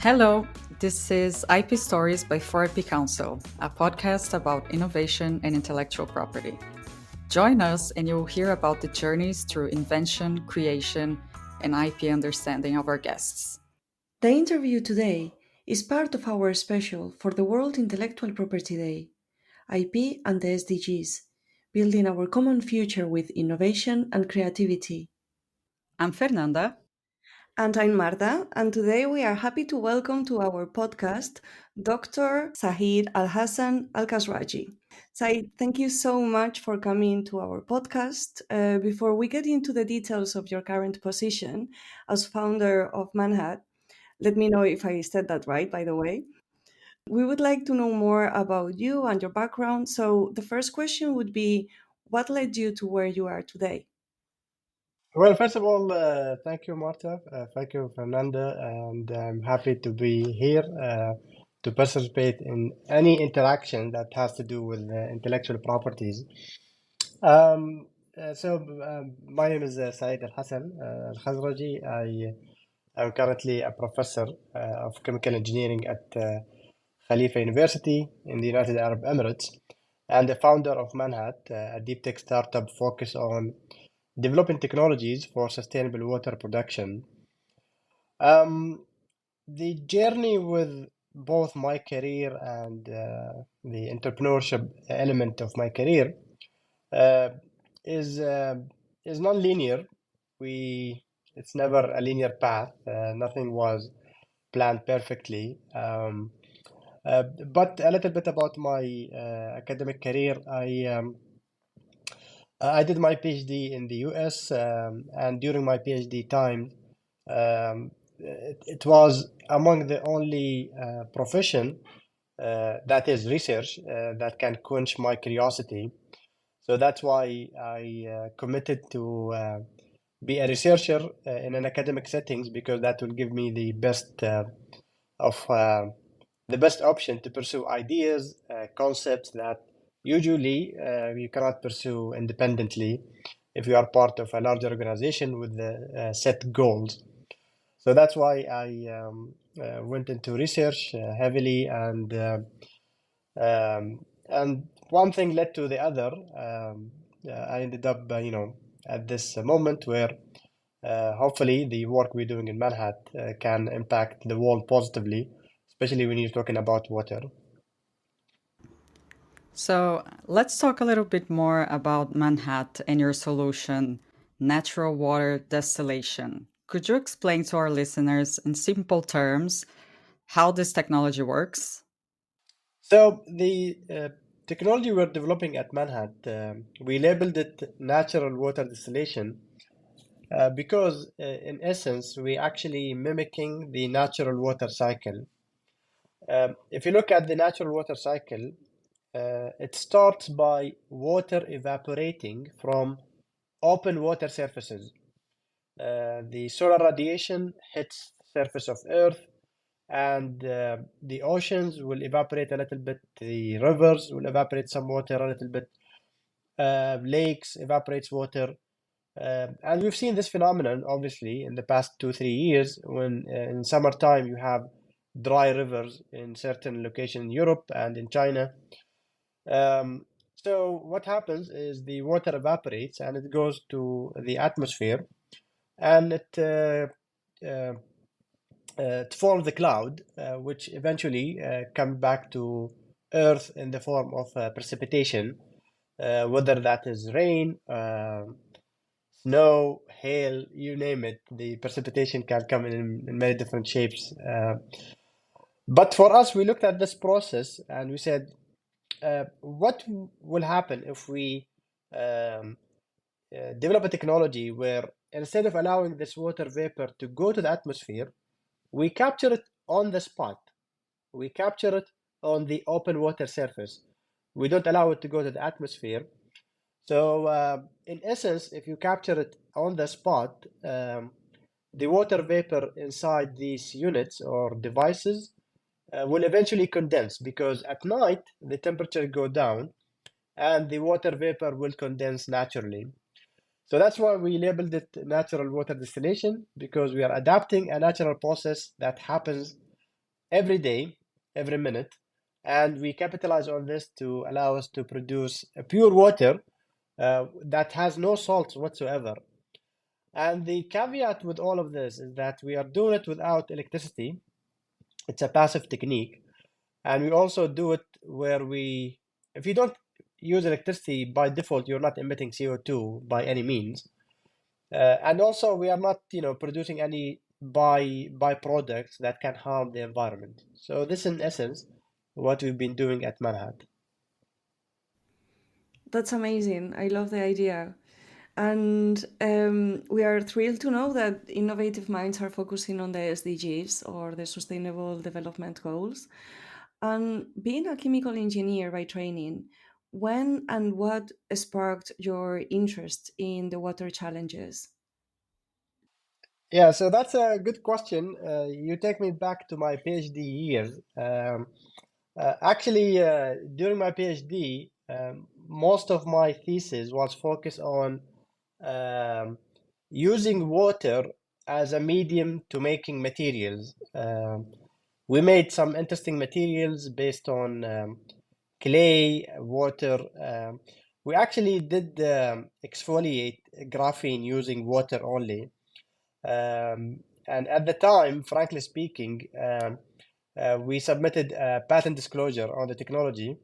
Hello, this is IP Stories by 4IP Council, a podcast about innovation and intellectual property. Join us and you'll hear about the journeys through invention, creation, and IP understanding of our guests. The interview today is part of our special for the World Intellectual Property Day, IP and the SDGs, building our common future with innovation and creativity. I'm Fernanda. And I'm Marta, and today we are happy to welcome to our podcast Dr. Saeed Alhassan Alkhazraji. Saeed, thank you so much for coming to our podcast. Before we get into the details of your current position as founder of MANHAT, let me know if I said that right, by the way. We would like to know more about you and your background. So, the first question would be what led you to where you are today? Well, first of all, thank you, Marta. Thank you, Fernanda. And I'm happy to be here to participate in any interaction that has to do with intellectual properties. My name is Saeed Alhassan Alkhazraji. I am currently a professor of chemical engineering at Khalifa University in the United Arab Emirates and the founder of MANHAT, a deep tech startup focused on developing technologies for sustainable water production. The journey with both my career and the entrepreneurship element of my career uh, is uh, is non-linear. It's never a linear path. Nothing was planned perfectly. But a little bit about my academic career. I did my PhD in the US, and during my PhD time, it was among the only profession that is research that can quench my curiosity. So that's why I committed to be a researcher in an academic settings because that will give me of the best option to pursue ideas, concepts that usually you cannot pursue independently if you are part of a larger organization with the set goals. So that's why I went into research heavily, and one thing led to the other. I ended up, at this moment where hopefully the work we're doing in Manhat can impact the world positively, especially when you're talking about water. So, let's talk a little bit more about MANHAT and your solution, natural water distillation. Could you explain to our listeners in simple terms how this technology works? So the technology we're developing at Manhat, we labeled it natural water distillation because, in essence, we actually mimicking the natural water cycle. If you look at the natural water cycle, it starts by water evaporating from open water surfaces. The solar radiation hits the surface of Earth, and the oceans will evaporate a little bit. The rivers will evaporate some water a little bit. Lakes evaporates water. And we've seen this phenomenon, obviously, in the past 2, 3 years when in summertime you have dry rivers in certain locations in Europe and in China. So what happens is the water evaporates and it goes to the atmosphere and uh, it forms the cloud, which eventually come back to Earth in the form of precipitation, whether that is rain, snow, hail, you name it. The precipitation can come in many different shapes. But for us, we looked at this process and we said, what will happen if we um, develop a technology where instead of allowing this water vapor to go to the atmosphere, we capture it on the spot. We capture it on the open water surface. We don't allow it to go to the atmosphere. So, in essence, if you capture it on the spot, the water vapor inside these units or devices will eventually condense because at night the temperature go down and the water vapor will condense naturally. So that's why we labeled it natural water distillation because we are adapting a natural process that happens every day, every minute, and we capitalize on this to allow us to produce pure water that has no salts whatsoever. And the caveat with all of this is that we are doing it without electricity. It's a passive technique. And we also do it where if you don't use electricity by default, you're not emitting CO2 by any means. And also we are not, producing any byproducts that can harm the environment. So this, in essence, what we've been doing at MANHAT. That's amazing. I love the idea. And we are thrilled to know that innovative minds are focusing on the SDGs, or the Sustainable Development Goals. And being a chemical engineer by training, when and what sparked your interest in the water challenges? Yeah, so that's a good question. You take me back to my PhD years. Actually, during my PhD, most of my thesis was focused on um, using water as a medium to making materials. We made some interesting materials based on clay, water. We actually did exfoliate graphene using water only. And at the time, frankly speaking, we submitted a patent disclosure on the technology,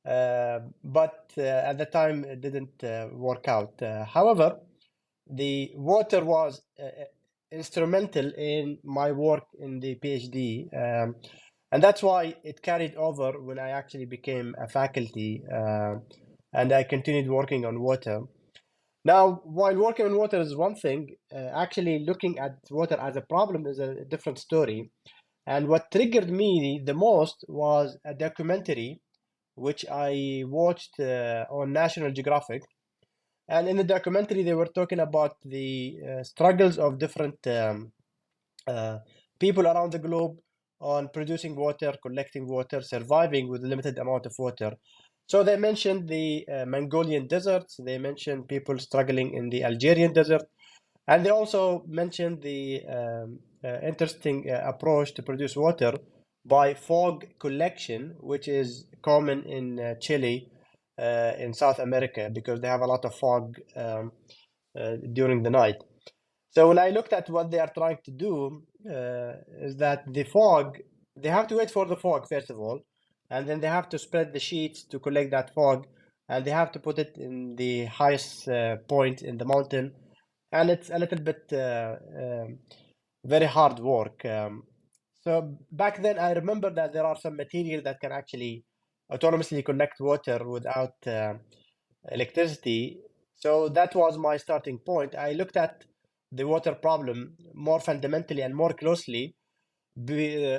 but at the time it didn't work out. However, the water was instrumental in my work in the PhD, and that's why it carried over when I actually became a faculty, and I continued working on water. Now, while working on water is one thing, actually looking at water as a problem is a different story. And what triggered me the most was a documentary which I watched on National Geographic. And in the documentary, they were talking about the struggles of different uh, people around the globe on producing water, collecting water, surviving with a limited amount of water. So they mentioned the Mongolian deserts, they mentioned people struggling in the Algerian desert, and they also mentioned the interesting approach to produce water by fog collection, which is common in Chile, in South America, because they have a lot of fog during the night. So when I looked at what they are trying to do, is that the fog, they have to wait for the fog, first of all, and then they have to spread the sheets to collect that fog, and they have to put it in the highest point in the mountain, and it's a little bit very hard work. So back then, I remember that there are some material that can actually autonomously collect water without electricity. So that was my starting point. I looked at the water problem more fundamentally and more closely be,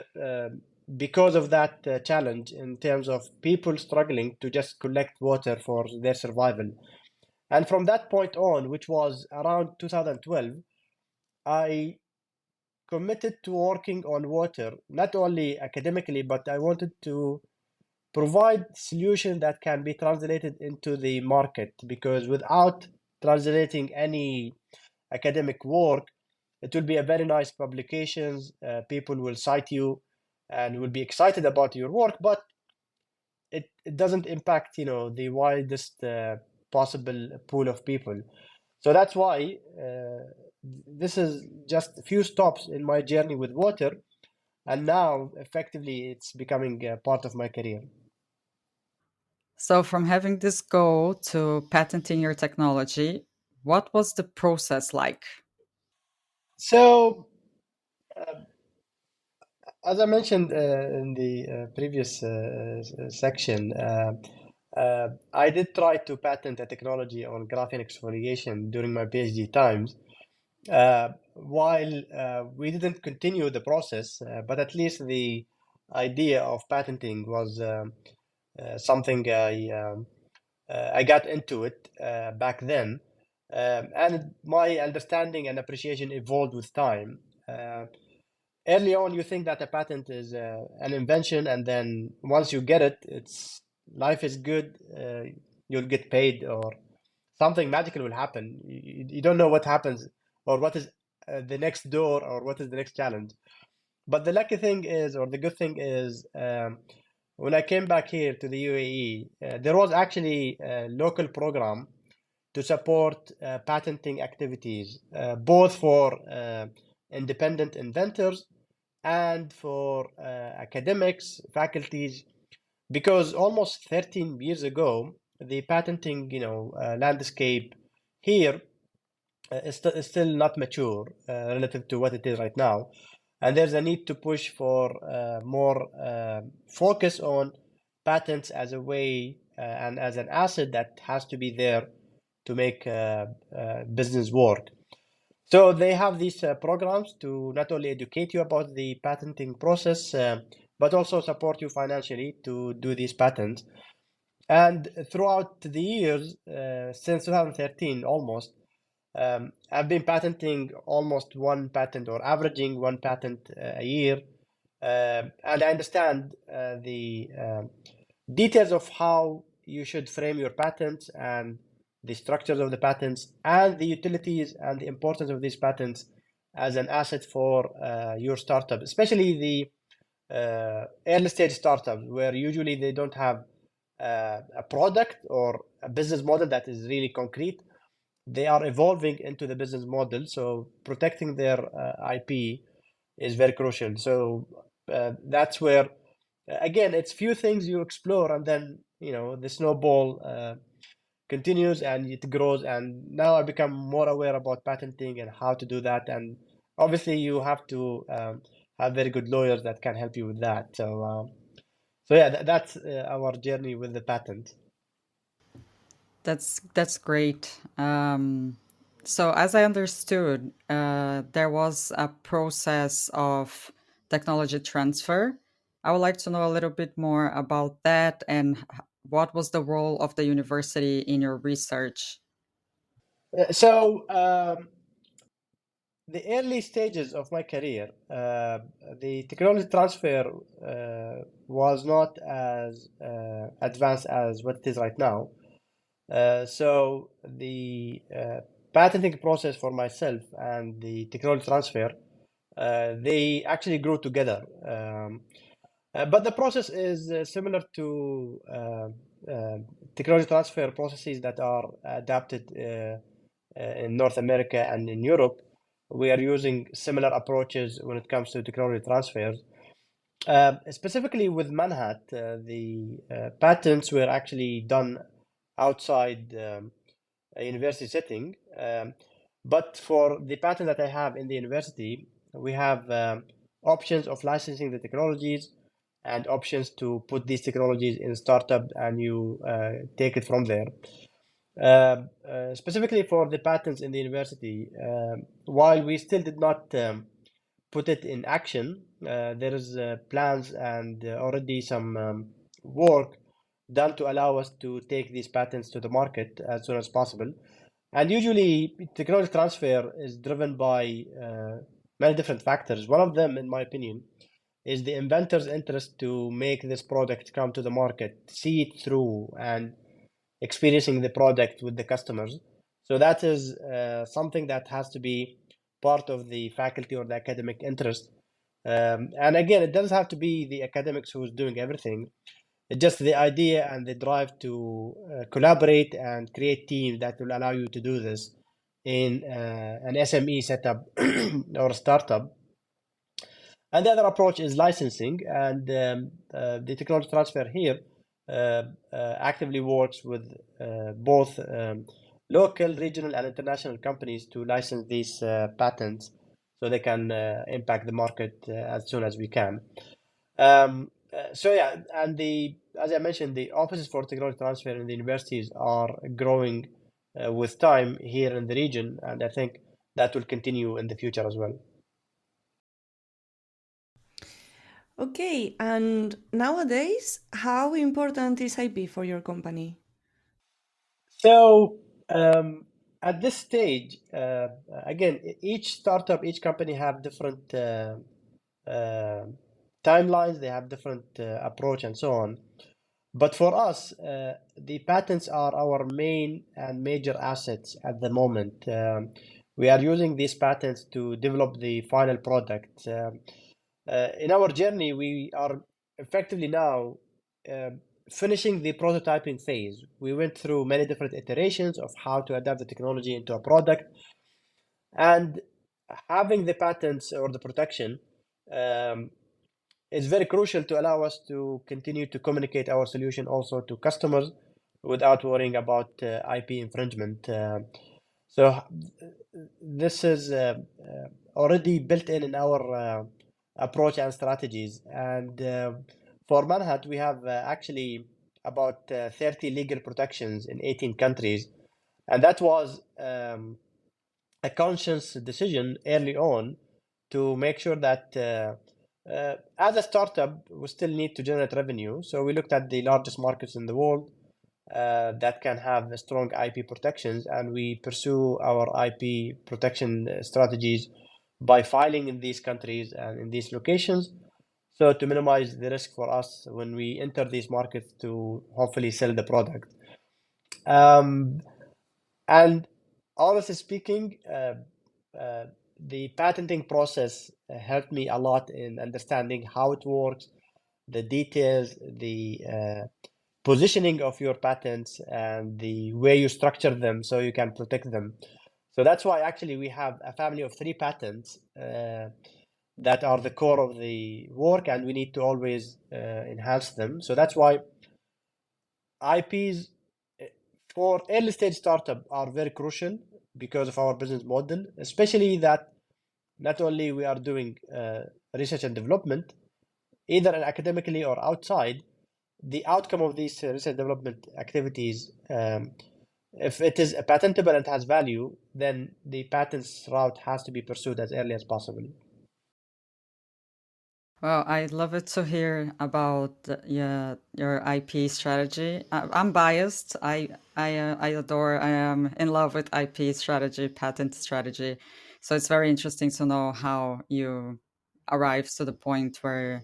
because of that challenge in terms of people struggling to just collect water for their survival. And from that point on, which was around 2012, I committed to working on water, not only academically, but I wanted to provide solutions that can be translated into the market, because without translating any academic work, it will be a very nice publications. People will cite you and will be excited about your work, but it doesn't impact, the widest possible pool of people. So that's why this is just a few stops in my journey with water, and now effectively it's becoming a part of my career. So, from having this goal to patenting your technology, what was the process like? So, as I mentioned in the previous section, I did try to patent a technology on graphene exfoliation during my PhD times. While we didn't continue the process, but at least the idea of patenting was something I got into it back then, and my understanding and appreciation evolved with time. Early on, you think that a patent is an invention, and then once you get it, it's life is good. You'll get paid, or something magical will happen. You don't know what happens, or what is the next door, or what is the next challenge. But the lucky thing is, or the good thing is, when I came back here to the UAE, there was actually a local program to support patenting activities, both for independent inventors and for academics, faculties, because almost 13 years ago, the patenting, landscape here is still not mature relative to what it is right now. And there's a need to push for more focus on patents as a way and as an asset that has to be there to make business work. So they have these programs to not only educate you about the patenting process, but also support you financially to do these patents. And throughout the years, since 2013 almost, I've been patenting almost one patent or averaging one patent a year. And I understand the details of how you should frame your patents and the structures of the patents and the utilities and the importance of these patents as an asset for your startup, especially the early stage startups where usually they don't have a product or a business model that is really concrete. They are evolving into the business model, so protecting their IP is very crucial. So that's where, again, it's few things you explore, and then the snowball continues and it grows. And now I become more aware about patenting and how to do that. And obviously, you have to have very good lawyers that can help you with that. So yeah, that's our journey with the patent. That's great. So as I understood, there was a process of technology transfer. I would like to know a little bit more about that and what was the role of the university in your research? So the early stages of my career, the technology transfer was not as advanced as what it is right now. So the patenting process for myself and the technology transfer, they actually grew together. But the process is similar to technology transfer processes that are adapted in North America and in Europe. We are using similar approaches when it comes to technology transfers. Specifically with MANHAT, the patents were actually done outside a university setting. But for the patent that I have in the university, we have options of licensing the technologies and options to put these technologies in startup and you take it from there. Specifically for the patents in the university, while we still did not put it in action, there is plans and already some work done to allow us to take these patents to the market as soon as possible. And usually, technology transfer is driven by many different factors. One of them, in my opinion, is the inventor's interest to make this product come to the market, see it through, and experiencing the product with the customers. So that is something that has to be part of the faculty or the academic interest. And again, it doesn't have to be the academics who's doing everything. It's just the idea and the drive to collaborate and create teams that will allow you to do this in an SME setup or a startup. And the other approach is licensing, and the technology transfer here actively works with both local, regional, and international companies to license these patents so they can impact the market as soon as we can. So yeah, and as I mentioned, the offices for technology transfer in the universities are growing with time here in the region, and I think that will continue in the future as well. Okay, and nowadays, how important is IP for your company? So at this stage, again, each startup, each company have different uh, timelines, they have different approach and so on. But for us, the patents are our main and major assets at the moment. We are using these patents to develop the final product. In our journey, we are effectively now finishing the prototyping phase. We went through many different iterations of how to adapt the technology into a product, and having the patents or the protection um, is very crucial to allow us to continue to communicate our solution also to customers without worrying about IP infringement. So this is already built in our approach and strategies. And for Manhat, we have actually about 30 legal protections in 18 countries. And that was a conscious decision early on to make sure that as a startup, we still need to generate revenue. So we looked at the largest markets in the world that can have strong IP protections, and we pursue our IP protection strategies by filing in these countries and in these locations. So to minimize the risk for us when we enter these markets to hopefully sell the product. And honestly speaking, the patenting process helped me a lot in understanding how it works, the details, the positioning of your patents, and the way you structure them so you can protect them. So that's why actually we have a family of 3 patents that are the core of the work, and we need to always enhance them. So that's why IPs for early stage startup are very crucial because of our business model, especially that not only we are doing research and development, either academically or outside, the outcome of these research development activities, if it is patentable and has value, then the patents route has to be pursued as early as possible. Well, I'd love it to hear about your IP strategy. I'm biased. I adore. I am in love with IP strategy, patent strategy. So it's very interesting to know how you arrive to the point where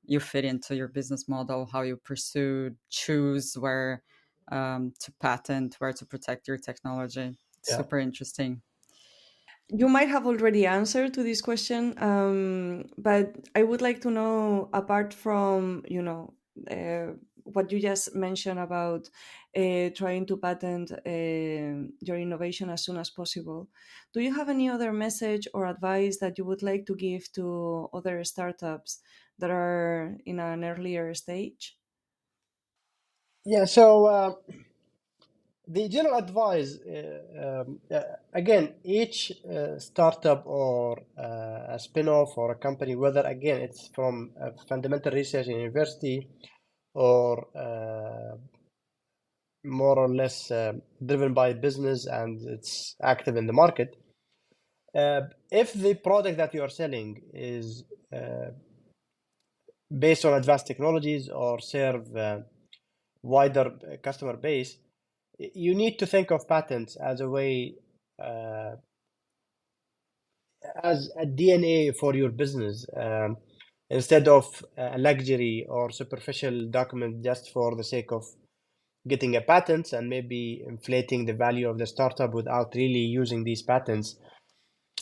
you fit into your business model, how you pursue, choose where to patent, where to protect your technology. It's Yeah. super interesting. You might have already answered to this question, but I would like to know, apart from what you just mentioned about trying to patent your innovation as soon as possible, do you have any other message or advice that you would like to give to other startups that are in an earlier stage? Yeah. So the general advice, again, each startup or a spin-off or a company, whether again it's from fundamental research in university or more or less driven by business and it's active in the market. If the product that you are selling is based on advanced technologies or serve wider customer base, you need to think of patents as a way, as a DNA for your business, instead of a luxury or superficial document just for the sake of getting a patent and maybe inflating the value of the startup without really using these patents.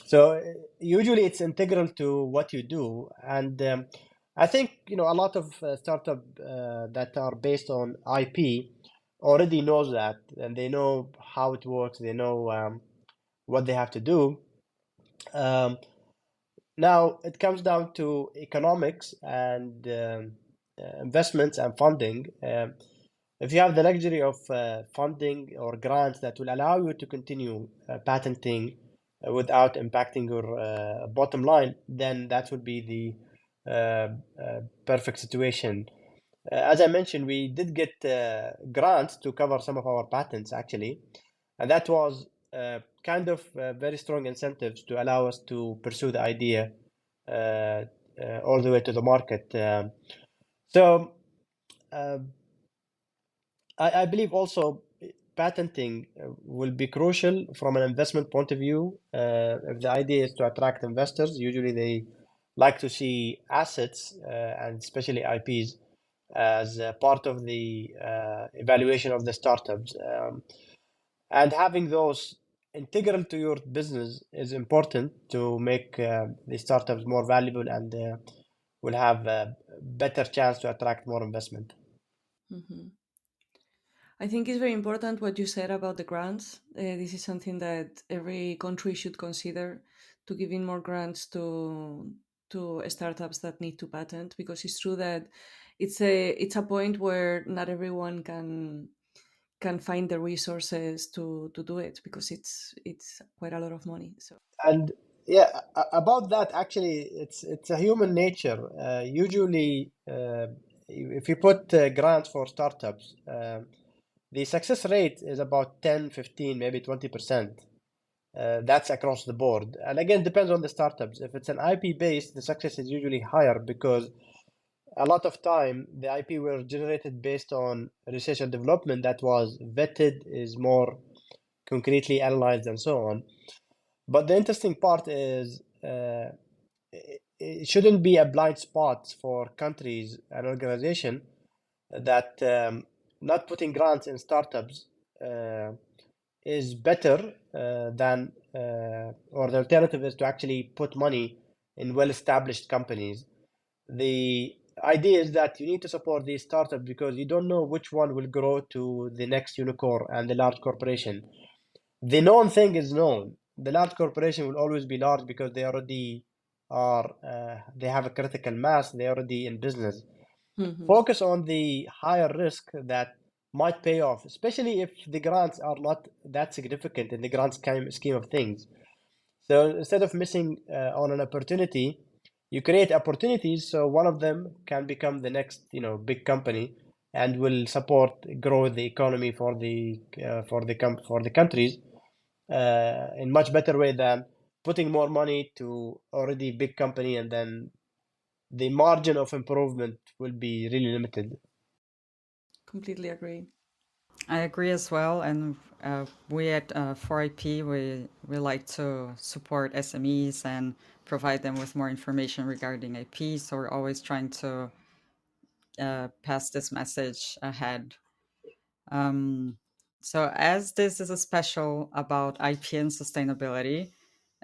So usually it's integral to what you do, and I think a lot of startup that are based on IP already knows that, and they know how it works. They know what they have to do. Um, Now it comes down to economics and investments and funding. If you have the luxury of funding or grants that will allow you to continue patenting without impacting your bottom line, then that would be the perfect situation. As I mentioned, we did get grants to cover some of our patents actually, and that was kind of very strong incentives to allow us to pursue the idea all the way to the market. So uh, I believe also patenting will be crucial from an investment point of view. If the idea is to attract investors, usually they like to see assets and especially IPs as part of the evaluation of the startups. And having those integral to your business is important to make the startups more valuable and will have a better chance to attract more investment. Mhm. I think it's very important what you said about the grants. This is something that every country should consider, to giving more grants to startups that need to patent, because it's true that it's a point where not everyone can find the resources to do it, because it's quite a lot of money. So And yeah, about that, actually, it's a human nature. Usually, if you put grants for startups, the success rate is about 10, 15, maybe 20%. That's across the board. And again, depends on the startups. If it's an IP based, the success is usually higher because a lot of time the IP were generated based on research and development that was vetted, is more concretely analyzed, and so on. But the interesting part is it shouldn't be a blind spot for countries and organization that not putting grants in startups is better than, or the alternative is to actually put money in well-established companies. The idea is that you need to support these startups because you don't know which one will grow to the next unicorn and the large corporation. The known thing is known. The large corporation will always be large because they already are, they have a critical mass, they're already in business. Mhm. Focus on the higher risk that might pay off, especially if the grants are not that significant in the grand scheme of things. So instead of missing on an opportunity, you create opportunities so one of them can become the next, big company and will support grow the economy for the countries in much better way than putting more money to already big company, and then the margin of improvement will be really limited. Completely agree. I agree as well. And we at 4IP, we like to support SMEs and provide them with more information regarding IP. So we're always trying to pass this message ahead. Um, so as this is a special about IP and sustainability,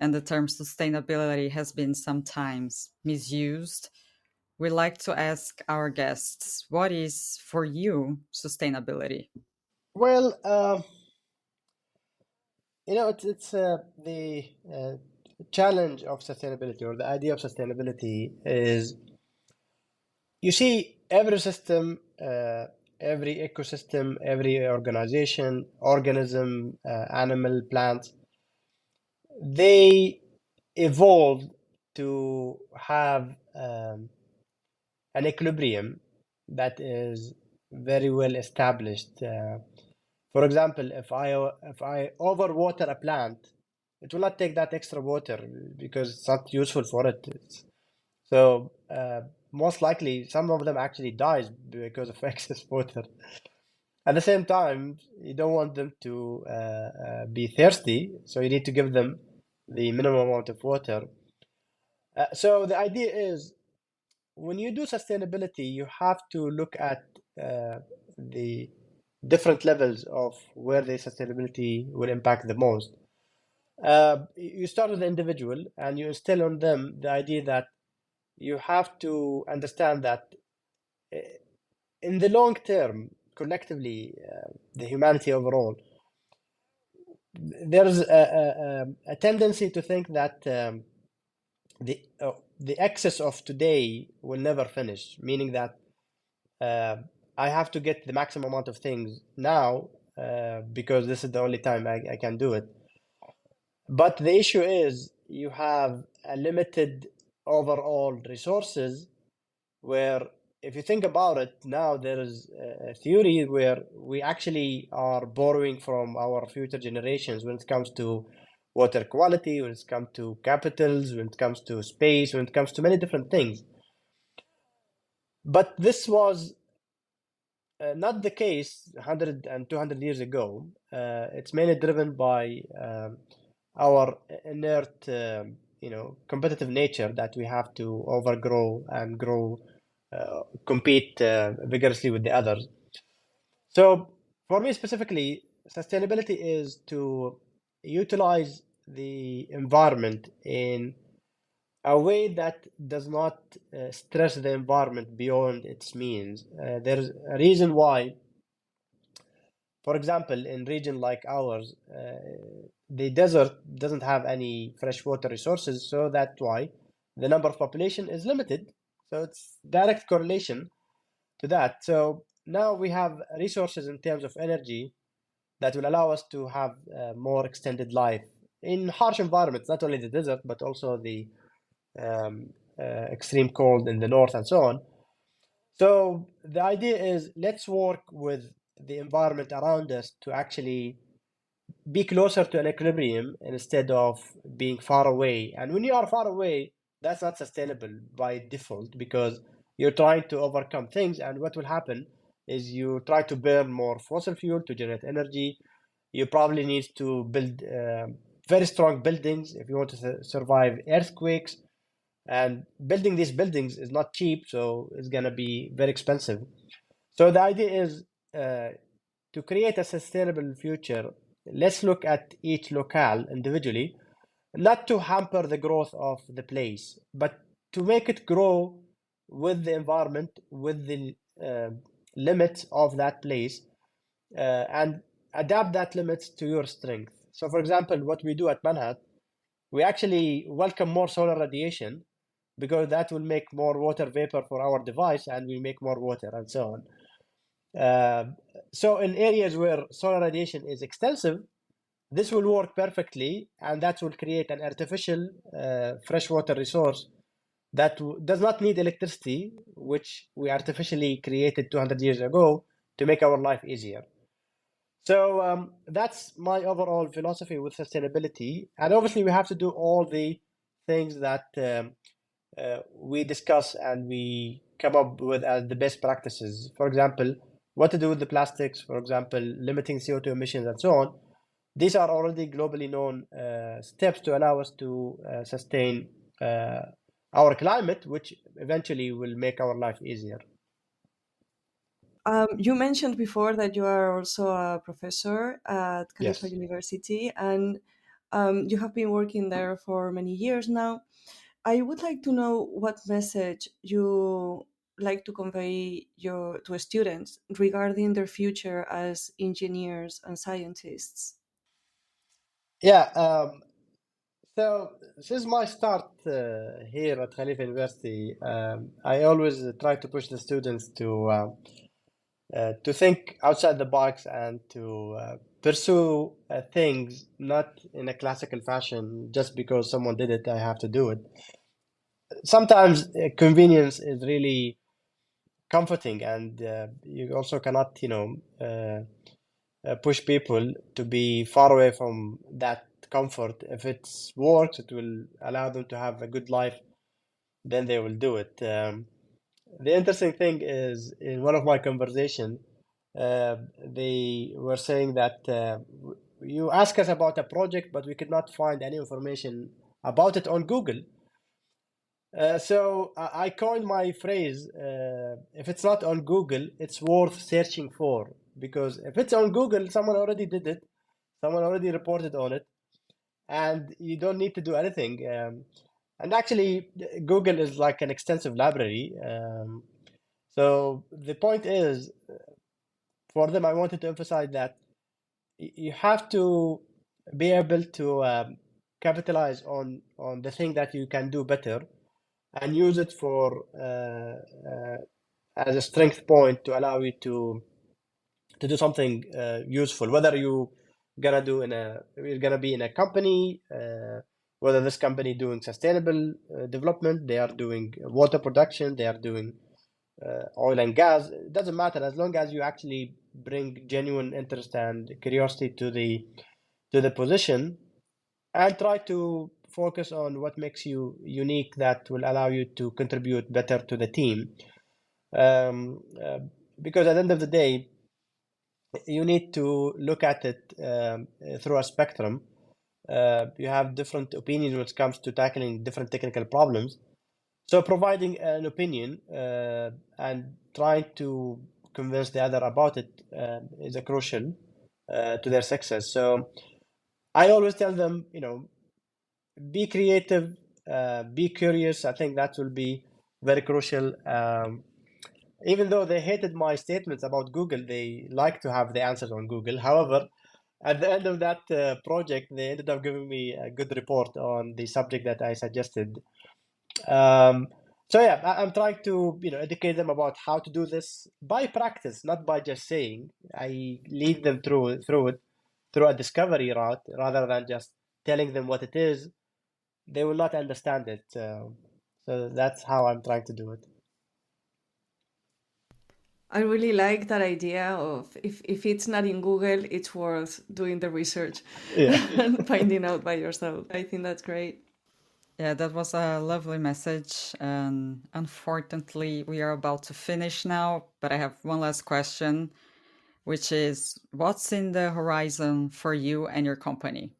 and the term sustainability has been sometimes misused, we like to ask our guests, what is for you sustainability? Well, it's the challenge of sustainability, or the idea of sustainability is, you see, every system, every ecosystem, every organization, organism, animal, plant, they evolved to have an equilibrium that is very well established. For example, if I overwater a plant, it will not take that extra water because it's not useful for it. So most likely, some of them actually dies because of excess water. At the same time, you don't want them to be thirsty, so you need to give them the minimum amount of water. So the idea is, when you do sustainability, you have to look at the different levels of where the sustainability will impact the most. You start with the individual and you instill on them the idea that you have to understand that uh, in the long term, collectively, the humanity overall, there's a tendency to think that the excess of today will never finish, meaning that uh, I have to get the maximum amount of things now because this is the only time I can do it. But the issue is you have a limited overall resources where, if you think about it, now there is a theory where we actually are borrowing from our future generations when it comes to water quality, when it comes to capitals, when it comes to space, when it comes to many different things. But this was not the case 100 and 200 years ago. It's mainly driven by our inert, competitive nature that we have to overgrow and grow, compete vigorously with the others. So, for me specifically, sustainability is to utilize the environment in a way that does not stress the environment beyond its means. There's a reason why, for example, in region like ours, the desert doesn't have any freshwater resources, so that's why the number of population is limited. So it's direct correlation to that. So now we have resources in terms of energy that will allow us to have more extended life in harsh environments, not only the desert, but also the extreme cold in the north and so on. So the idea is let's work with the environment around us to actually be closer to an equilibrium instead of being far away. And when you are far away, that's not sustainable by default because you're trying to overcome things. And what will happen is you try to burn more fossil fuel to generate energy. You probably need to build very strong buildings if you want to survive earthquakes. And building these buildings is not cheap, so it's going to be very expensive. So the idea is to create a sustainable future. Let's look at each locale individually, not to hamper the growth of the place, but to make it grow with the environment, with the limits of that place, and adapt that limits to your strength. So, for example, what we do at MANHAT, we actually welcome more solar radiation because that will make more water vapor for our device and we make more water and so on. So in areas where solar radiation is extensive, this will work perfectly, and that will create an artificial freshwater resource that does not need electricity, which we artificially created 200 years ago to make our life easier. So that's my overall philosophy with sustainability. And obviously, we have to do all the things that we discuss and we come up with as the best practices. For example, what to do with the plastics, for example, limiting CO2 emissions and so on. These are already globally known steps to allow us to sustain our climate, which eventually will make our life easier. You mentioned before that you are also a professor at Khalifa Yes. University, and you have been working there for many years now. I would like to know what message you like to convey to students regarding their future as engineers and scientists. Yeah. So since my start here at Khalifa University, I always try to push the students to think outside the box and to pursue things not in a classical fashion. Just because someone did it, I have to do it. Sometimes convenience is really comforting, and you also cannot, push people to be far away from that comfort. If it works, it will allow them to have a good life, then they will do it. The interesting thing is, in one of my conversations, they were saying that you ask us about a project, but we could not find any information about it on Google. So I coined my phrase, if it's not on Google, it's worth searching for. Because if it's on Google, someone already did it, someone already reported on it, and you don't need to do anything. And actually, Google is like an extensive library. So the point is, for them, I wanted to emphasize that you have to be able to capitalize on the thing that you can do better and use it for as a strength point to allow you to do something useful. Whether you're gonna be in a company, whether this company doing sustainable development, they are doing water production, they are doing oil and gas. It doesn't matter as long as you actually bring genuine interest and curiosity to the position, and try to focus on what makes you unique that will allow you to contribute better to the team. Um, uh, because at the end of the day, you need to look at it through a spectrum. You have different opinions when it comes to tackling different technical problems. So providing an opinion and trying to convince the other about it is a crucial to their success. So I always tell them, be creative, be curious. I think that will be very crucial. Even though they hated my statements about Google, they like to have the answers on Google. However, at the end of that project, they ended up giving me a good report on the subject that I suggested. So yeah, I'm trying to educate them about how to do this by practice, not by just saying. I lead them through it through a discovery route rather than just telling them what it is. They will not understand it. So that's how I'm trying to do it. I really like that idea of if it's not in Google, it's worth doing the research Yeah. and finding out by yourself. I think that's great. Yeah, that was a lovely message. And unfortunately, we are about to finish now, but I have one last question, which is what's in the horizon for you and your company?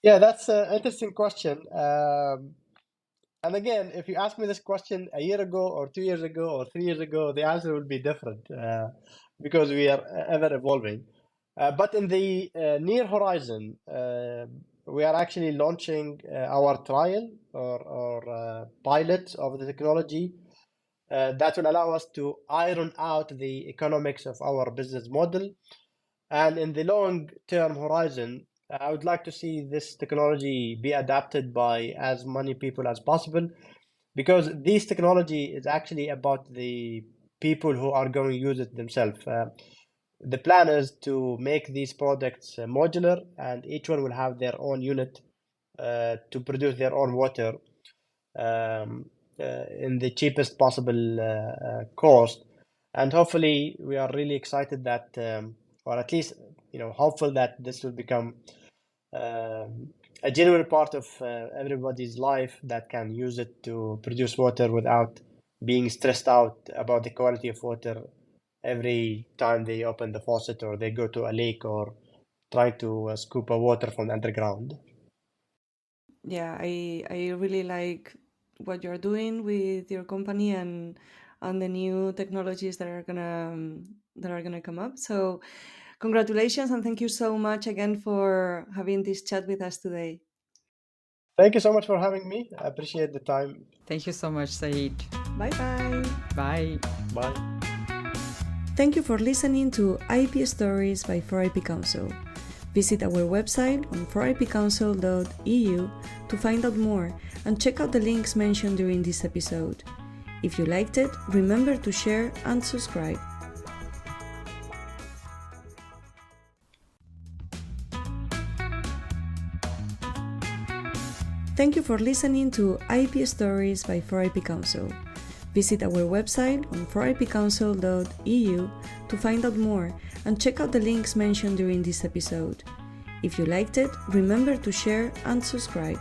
Yeah, that's an interesting question. And again, if you ask me this question a year ago, or 2 years ago, or 3 years ago, the answer would be different because we are ever evolving. But in the near horizon, we are actually launching our trial or pilot of the technology that will allow us to iron out the economics of our business model. And in the long-term horizon, I would like to see this technology be adapted by as many people as possible, because this technology is actually about the people who are going to use it themselves. The plan is to make these products modular, and each one will have their own unit to produce their own water um, in the cheapest possible cost. And hopefully, we are really excited that, or at least, hopeful that this will become a genuine part of everybody's life that can use it to produce water without being stressed out about the quality of water every time they open the faucet or they go to a lake or try to scoop a water from underground. Yeah, I really like what you're doing with your company and the new technologies that are gonna come up. So congratulations and thank you so much again for having this chat with us today. Thank you so much for having me. I appreciate the time. Thank you so much, Saeed. Bye bye. Bye. Bye. Thank you for listening to IP Stories by 4IP Council. Visit our website on 4ipcouncil.eu to find out more and check out the links mentioned during this episode. If you liked it, remember to share and subscribe. Thank you for listening to IP Stories by 4IP Council. Visit our website on 4ipcouncil.eu to find out more and check out the links mentioned during this episode. If you liked it, remember to share and subscribe.